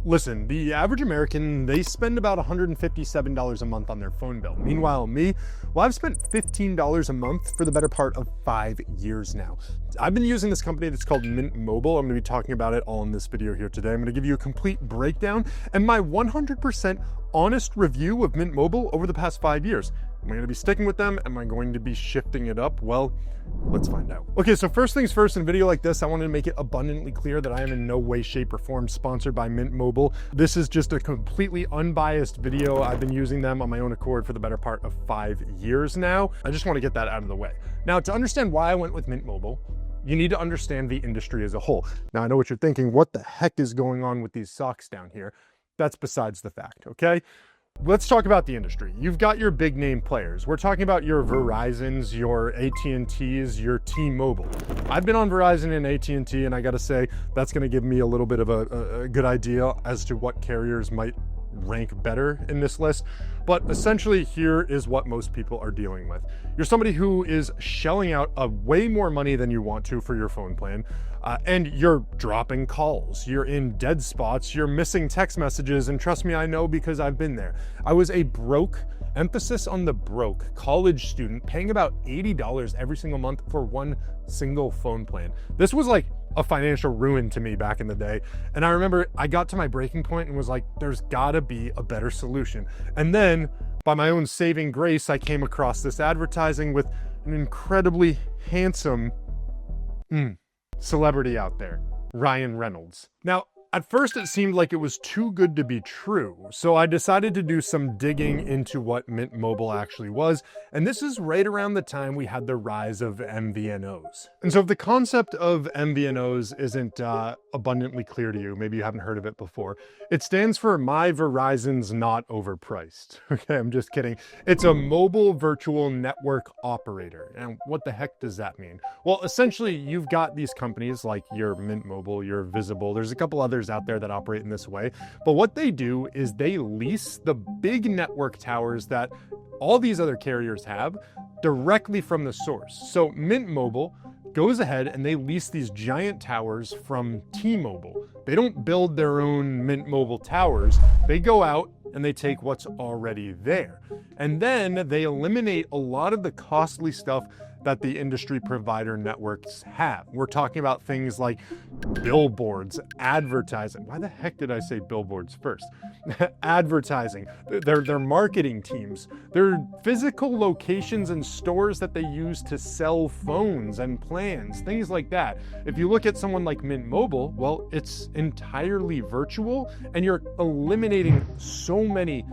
Listen, the average American, they spend about $157 a month on their phone bill. Meanwhile, me, well, I've spent $15 a month for the better part of 5 years now. I've been using this company that's called Mint Mobile. I'm gonna be talking about it all in this video here today. I'm gonna give you a complete breakdown and my 100% honest review of Mint Mobile over the past 5 years. Am I gonna be sticking with them? Am I going to be shifting it up? Well, let's find out. Okay, so first things first, in a video like this, I wanted to make it abundantly clear that I am in no way, shape, or form sponsored by Mint Mobile. This is just a completely unbiased video. I've been using them on my own accord for the better part of 5 years now. I just want to get that out of the way. Now, to understand why I went with Mint Mobile, you need to understand the industry as a whole. Now, I know what you're thinking. What the heck is going on with these socks down here? That's besides the fact, okay? Let's talk about the industry. You've got your big name players. We're talking about your Verizons, your AT&Ts, your T-Mobile. I've been on Verizon and AT&T, and I gotta say, that's gonna give me a little bit of a good idea as to what carriers might rank better in this list. But essentially, here is what most people are dealing with. You're somebody who is shelling out way more money than you want to for your phone plan, and you're dropping calls, you're in dead spots, you're missing text messages, and trust me, I know because I've been there. I was a broke, emphasis on the broke, college student paying about $80 every single month for one single phone plan. This was like a financial ruin to me back in the day. And I remember I got to my breaking point and was like, there's gotta be a better solution. And then by my own saving grace, I came across this advertising with an incredibly handsome celebrity out there, Ryan Reynolds. Now, at first it seemed like it was too good to be true, so I decided to do some digging into what Mint Mobile actually was, and this is right around the time we had the rise of MVNOs. And so if the concept of MVNOs isn't abundantly clear to you, maybe you haven't heard of it before, it stands for My Verizon's Not Overpriced. Okay, I'm just kidding. It's a mobile virtual network operator. And what the heck does that mean? Well, essentially, you've got these companies like your Mint Mobile, your Visible, there's a couple others out there that operate in this way. But what they do is they lease the big network towers that all these other carriers have directly from the source. So Mint Mobile goes ahead and they lease these giant towers from T-Mobile. They don't build their own Mint Mobile towers. They go out and they take what's already there. And then they eliminate a lot of the costly stuff that the industry provider networks have. We're talking about things like billboards, advertising. Why the heck did I say billboards first? Advertising, their marketing teams, their physical locations and stores that they use to sell phones and plans, things like that. If you look at someone like Mint Mobile, well, it's entirely virtual and you're eliminating so many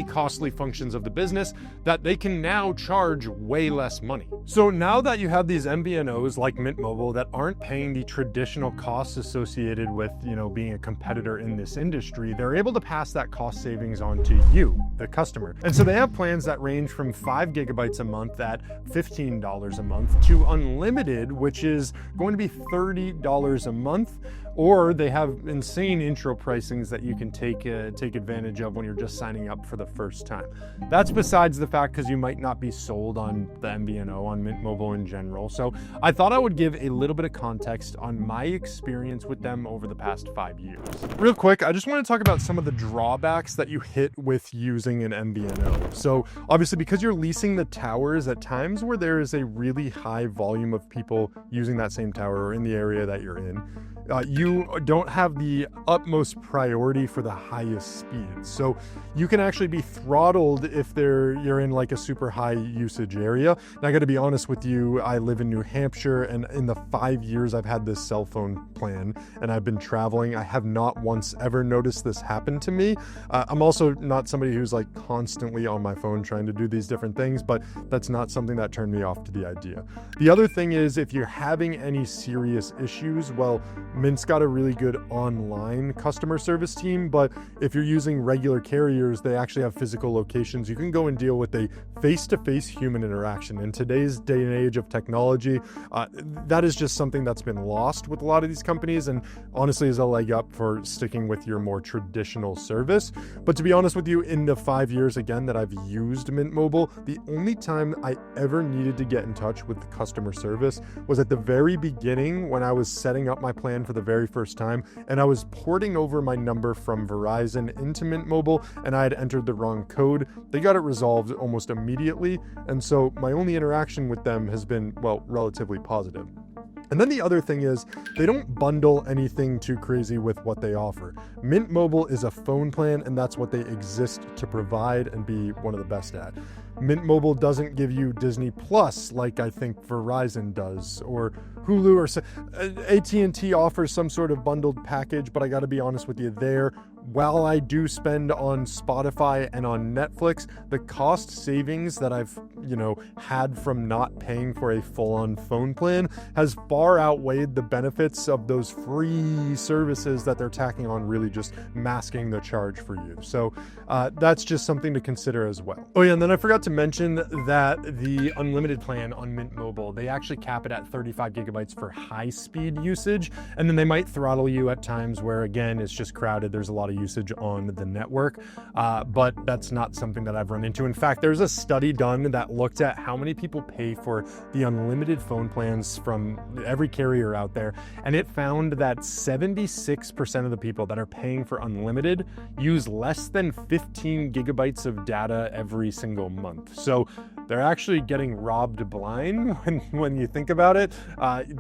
costly functions of the business that they can now charge way less money. So now that you have these MVNOs like Mint Mobile that aren't paying the traditional costs associated with, being a competitor in this industry, they're able to pass that cost savings on to you, the customer. And so they have plans that range from 5 gigabytes a month at $15 a month to unlimited, which is going to be $30 a month. Or they have insane intro pricings that you can take advantage of when you're just signing up for the first time. That's besides the fact because you might not be sold on the MVNO, on Mint Mobile in general. So I thought I would give a little bit of context on my experience with them over the past 5 years. Real quick, I just want to talk about some of the drawbacks that you hit with using an MVNO. So obviously because you're leasing the towers at times where there is a really high volume of people using that same tower or in the area that you're in, you don't have the utmost priority for the highest speeds. So you can actually be throttled if you're in like a super high usage area. And I gotta be honest with you, I live in New Hampshire, and in the 5 years I've had this cell phone plan and I've been traveling, I have not once ever noticed this happen to me. I'm also not somebody who's like constantly on my phone trying to do these different things, but that's not something that turned me off to the idea. The other thing is, if you're having any serious issues, well, Mint's got a really good online customer service team, but if you're using regular carriers, they actually have physical locations. You can go and deal with a face-to-face human interaction. In today's day and age of technology, that is just something that's been lost with a lot of these companies, and honestly is a leg up for sticking with your more traditional service. But to be honest with you, in the 5 years again that I've used Mint Mobile, the only time I ever needed to get in touch with the customer service was at the very beginning when I was setting up my plan for the very first time, and I was porting over my number from Verizon into Mint Mobile, and I had entered the wrong code. They got it resolved almost immediately, and so my only interaction with them has been, well, relatively positive. And then the other thing is, they don't bundle anything too crazy with what they offer. Mint Mobile is a phone plan, and that's what they exist to provide and be one of the best at. Mint Mobile doesn't give you Disney Plus like I think Verizon does, or Hulu, or AT&T offers some sort of bundled package, but I gotta be honest with you there. While I do spend on Spotify and on Netflix, the cost savings that I've, had from not paying for a full-on phone plan has far outweighed the benefits of those free services that they're tacking on, really just masking the charge for you. So that's just something to consider as well. Oh yeah, and then I forgot to mention that the unlimited plan on Mint Mobile, they actually cap it at 35 gigabytes for high-speed usage, and then they might throttle you at times where, again, it's just crowded. There's a lot of usage on the network, but that's not something that I've run into. In fact, there's a study done that looked at how many people pay for the unlimited phone plans from every carrier out there, and it found that 76% of the people that are paying for unlimited use less than 15 gigabytes of data every single month. So they're actually getting robbed blind when you think about it.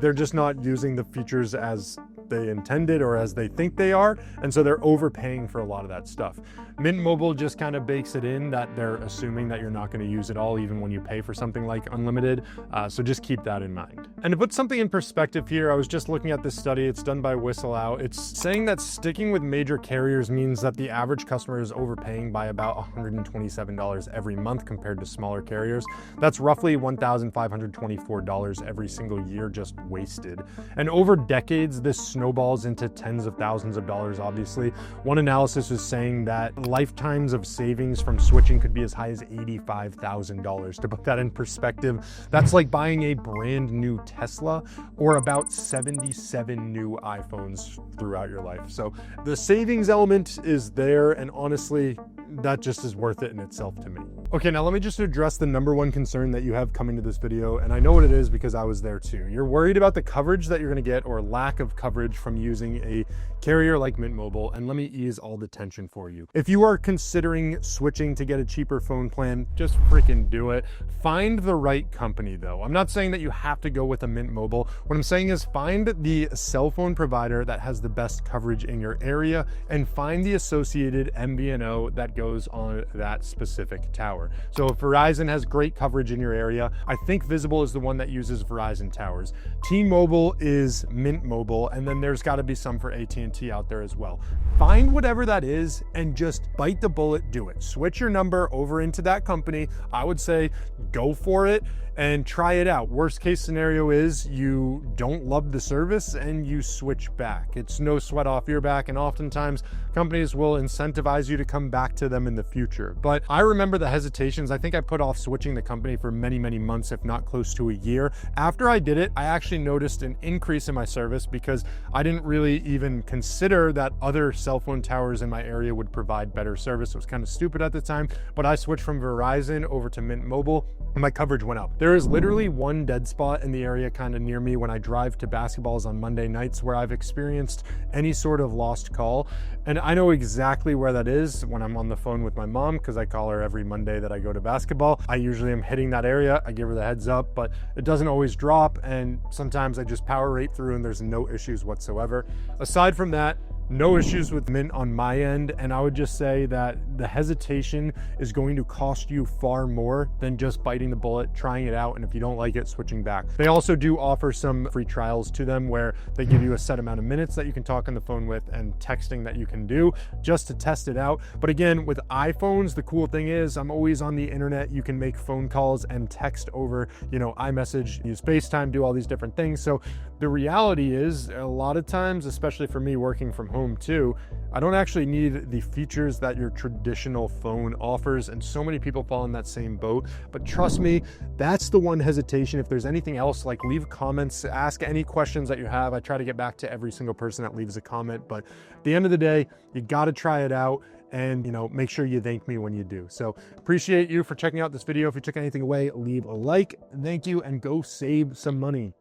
They're just not using the features as they intended or as they think they are, and so they're overpaying for a lot of that stuff. Mint Mobile just kind of bakes it in that they're assuming that you're not going to use it all even when you pay for something like unlimited, so just keep that in mind. And to put something in perspective here, I was just looking at this study. It's done by Whistle Out. It's saying that sticking with major carriers means that the average customer is overpaying by about $127 every month compared to smaller carriers. That's roughly $1,524 every single year just wasted. And over decades, this snowballs into tens of thousands of dollars, obviously. One analysis is saying that lifetimes of savings from switching could be as high as $85,000. To put that in perspective, that's like buying a brand new Tesla or about 77 new iPhones throughout your life. So the savings element is there, and honestly, that just is worth it in itself to me. Okay, now let me just address the number one concern that you have coming to this video, and I know what it is because I was there too. You're worried about the coverage that you're gonna get or lack of coverage from using a carrier like Mint Mobile, and let me ease all the tension for you. If you are considering switching to get a cheaper phone plan, just freaking do it. Find the right company though. I'm not saying that you have to go with a Mint Mobile. What I'm saying is find the cell phone provider that has the best coverage in your area, and find the associated MVNO that goes on that specific tower. So if Verizon has great coverage in your area, I think Visible is the one that uses Verizon towers. T-Mobile is Mint Mobile, and then there's got to be some for AT&T out there as well. Find whatever that is and just bite the bullet, do it. Switch your number over into that company. I would say go for it and try it out. Worst case scenario is you don't love the service and you switch back. It's no sweat off your back, and oftentimes companies will incentivize you to come back to them in the future. But I remember the hesitations. I think I put off switching the company for many, many months, if not close to a year. After I did it, I actually noticed an increase in my service because I didn't really even consider that other cell phone towers in my area would provide better service. It was kind of stupid at the time, but I switched from Verizon over to Mint Mobile and my coverage went up. There is literally one dead spot in the area kind of near me when I drive to basketballs on Monday nights where I've experienced any sort of lost call. And I know exactly where that is when I'm on the phone with my mom, because I call her every Monday that I go to basketball. I usually am hitting that area. I give her the heads up, but it doesn't always drop. And sometimes I just power right through and there's no issues whatsoever. Aside from that, no issues with Mint on my end, and I would just say that the hesitation is going to cost you far more than just biting the bullet, trying it out, and if you don't like it, switching back. They also do offer some free trials to them where they give you a set amount of minutes that you can talk on the phone with and texting that you can do just to test it out. But again, with iPhones, the cool thing is I'm always on the internet. You can make phone calls and text over, iMessage, use FaceTime, do all these different things. So the reality is a lot of times, especially for me working from home too, I don't actually need the features that your traditional phone offers, and so many people fall in that same boat. But trust me, that's the one hesitation. If there's anything else, like leave comments, ask any questions that you have. I try to get back to every single person that leaves a comment, but at the end of the day, you got to try it out and make sure you thank me when you do. So appreciate you for checking out this video. If you took anything away, leave a like. Thank you, and go save some money.